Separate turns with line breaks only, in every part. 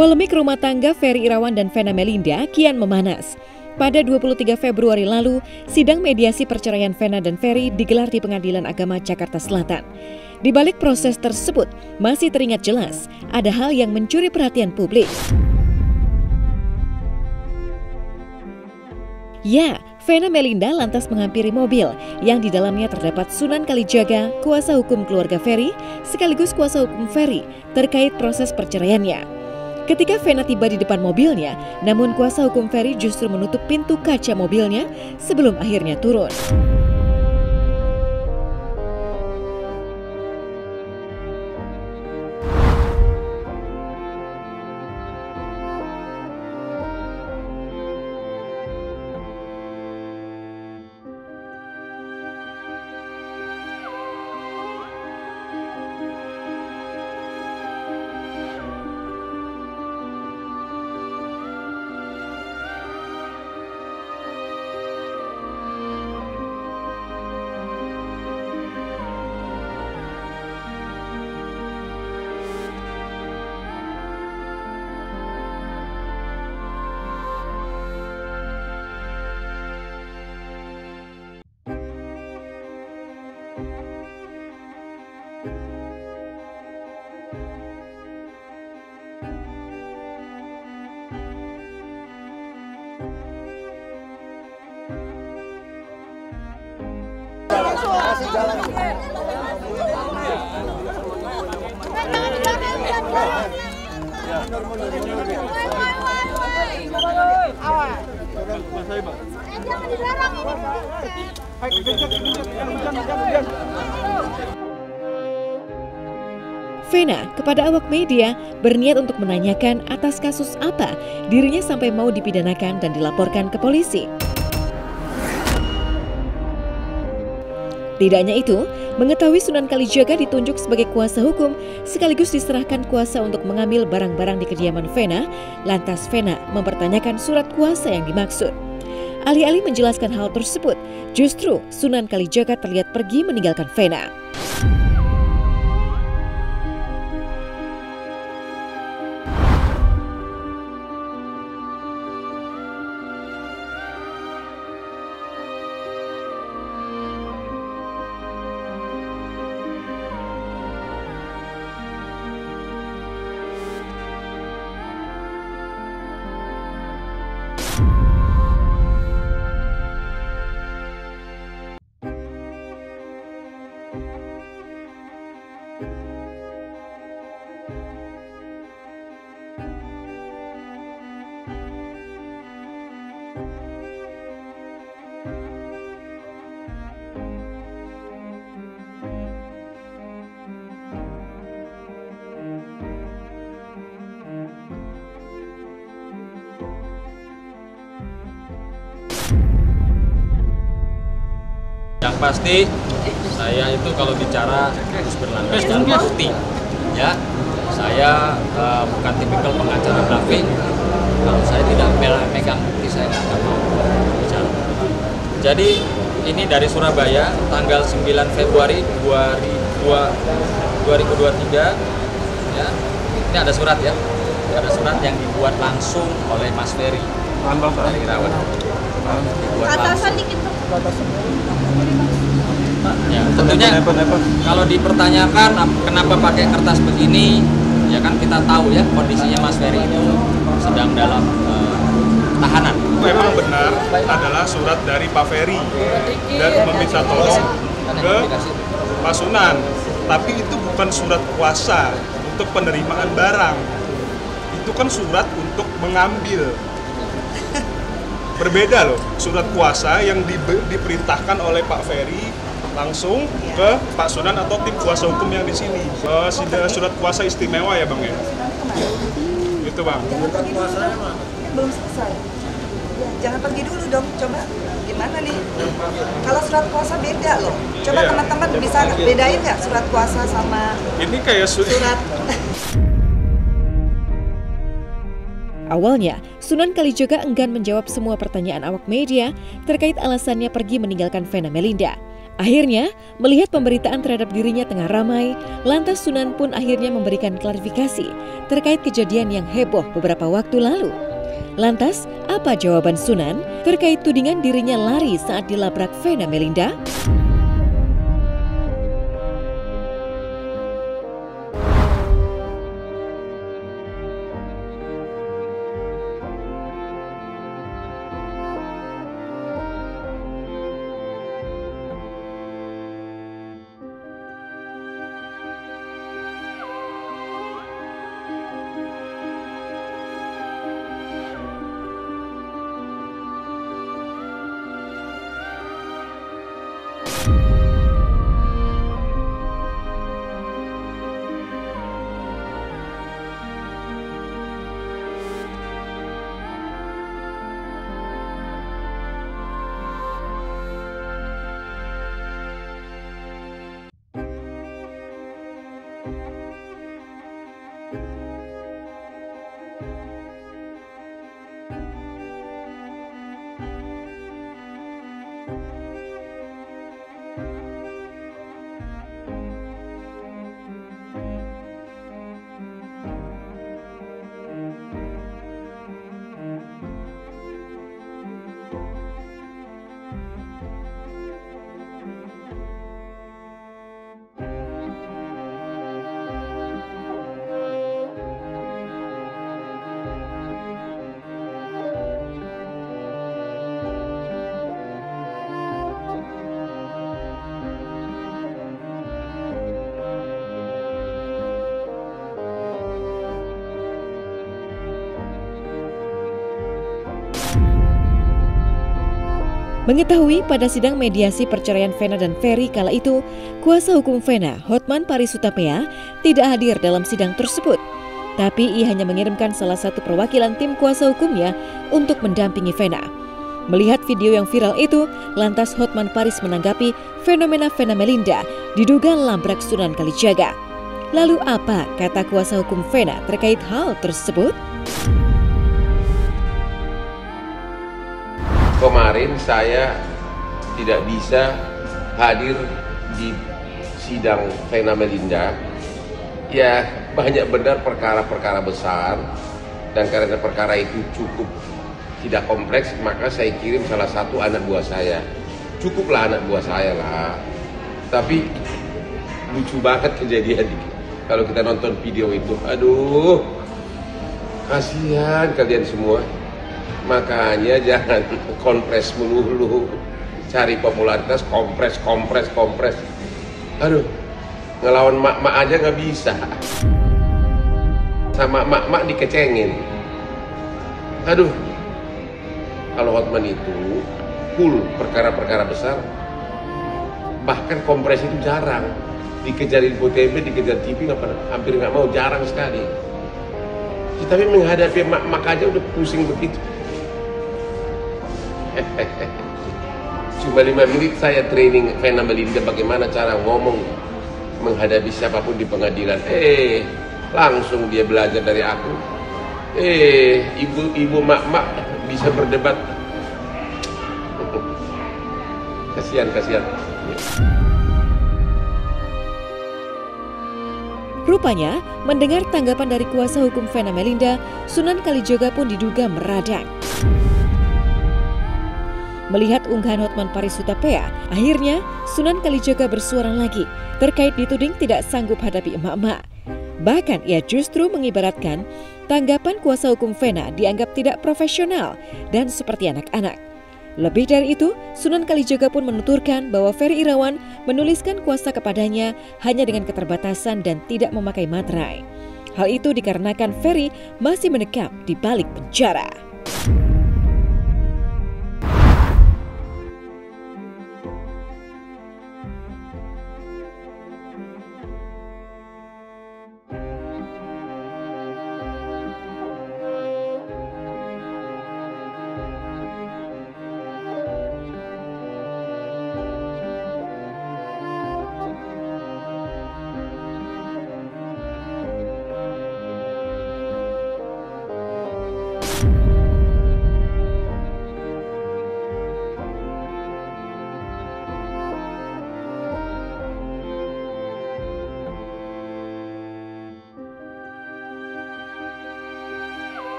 Polemik rumah tangga Ferry Irawan dan Vena Melinda kian memanas. Pada 23 Februari lalu, sidang mediasi perceraian Vena dan Ferry digelar di Pengadilan Agama Jakarta Selatan. Di balik proses tersebut, masih teringat jelas ada hal yang mencuri perhatian publik. Ya, Vena Melinda lantas menghampiri mobil yang di dalamnya terdapat Sunan Kalijaga, kuasa hukum keluarga Ferry, sekaligus kuasa hukum Ferry terkait proses perceraiannya. Ketika Vena tiba di depan mobilnya, namun kuasa hukum Ferry justru menutup pintu kaca mobilnya sebelum akhirnya turun. Vena kepada awak media berniat untuk menanyakan atas kasus apa dirinya sampai mau dipidanakan dan dilaporkan ke polisi. Tidak hanya itu, mengetahui Sunan Kalijaga ditunjuk sebagai kuasa hukum sekaligus diserahkan kuasa untuk mengambil barang-barang di kediaman Vena, lantas Vena mempertanyakan surat kuasa yang dimaksud. Alih-alih menjelaskan hal tersebut, justru Sunan Kalijaga terlihat pergi meninggalkan Vena.
Yang pasti saya itu kalau bicara harus berlandaskan bukti, ya. Saya bukan tipikal pengacara grafik. Kalau saya tidak megang bukti, saya nggak akan mau bicara. Jadi ini dari Surabaya, tanggal 9 Februari 2023, ya. Ini ada surat ya, ada surat yang dibuat langsung oleh Mas Ferry dari Irawan.
Atasan dikit tuh.
Ya, tentunya kalau dipertanyakan kenapa pakai kertas begini, ya kan kita tahu ya kondisinya Mas Ferry itu sedang dalam tahanan.
Memang benar adalah surat dari Pak Ferry dan meminta tolong ke Pak Sunan, tapi itu bukan surat kuasa untuk penerimaan barang, itu kan surat untuk mengambil. Berbeda loh, surat kuasa yang diperintahkan oleh Pak Ferry langsung ke Pak Sunan atau tim kuasa hukum yang di sini. Surat kuasa istimewa ya Bang ya? Itu Bang.
Surat kuasanya Bang? Belum selesai. Jangan pergi dulu dong, coba gimana nih? Kalau surat kuasa beda loh. Coba teman-teman bisa bedain nggak surat kuasa sama
ini kayak surat.
Awalnya, Sunan Kalijaga enggan menjawab semua pertanyaan awak media terkait alasannya pergi meninggalkan Vena Melinda. Akhirnya, melihat pemberitaan terhadap dirinya tengah ramai, lantas Sunan pun akhirnya memberikan klarifikasi terkait kejadian yang heboh beberapa waktu lalu. Lantas, apa jawaban Sunan terkait tudingan dirinya lari saat dilabrak Vena Melinda? Mengetahui pada sidang mediasi perceraian Vena dan Ferry kala itu, kuasa hukum Vena, Hotman Paris Hutapea, tidak hadir dalam sidang tersebut. Tapi ia hanya mengirimkan salah satu perwakilan tim kuasa hukumnya untuk mendampingi Vena. Melihat video yang viral itu, lantas Hotman Paris menanggapi fenomena Vena Melinda diduga labrak Sunan Kalijaga. Lalu apa kata kuasa hukum Vena terkait hal tersebut?
Kemarin saya tidak bisa hadir di sidang Vena Melinda. Ya, banyak benar perkara-perkara besar, dan karena perkara itu cukup tidak kompleks, maka saya kirim salah satu anak buah saya. Cukuplah anak buah saya lah. Tapi lucu banget kejadian kalau kita nonton video itu. Aduh, kasihan kalian semua. Makanya jangan kompres melulu, cari popularitas, kompres. Aduh, ngelawan mak-mak aja nggak bisa, sama mak-mak dikecengin. Aduh, kalau Hotman itu full perkara-perkara besar, bahkan kompres itu jarang. Dikejar info TV, dikejar TV, hampir nggak mau, jarang sekali. Tapi menghadapi mak-mak aja udah pusing begitu. Cuma 5 menit saya training Vena Melinda bagaimana cara ngomong menghadapi siapapun di pengadilan. Langsung dia belajar dari aku. Ibu mak-mak bisa berdebat. Kasihan.
Rupanya, mendengar tanggapan dari kuasa hukum Vena Melinda, Sunan Kalijaga pun diduga meradang. Melihat unggahan Hotman Paris Hutapea, akhirnya Sunan Kalijaga bersuara lagi terkait dituding tidak sanggup hadapi emak-emak. Bahkan ia justru mengibaratkan tanggapan kuasa hukum Vena dianggap tidak profesional dan seperti anak-anak. Lebih dari itu, Sunan Kalijaga pun menuturkan bahwa Ferry Irawan menuliskan kuasa kepadanya hanya dengan keterbatasan dan tidak memakai materai. Hal itu dikarenakan Ferry masih mendekam di balik penjara.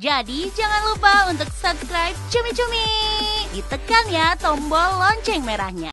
Jadi jangan lupa untuk subscribe Cumi Cumi. Ditekan ya tombol lonceng merahnya.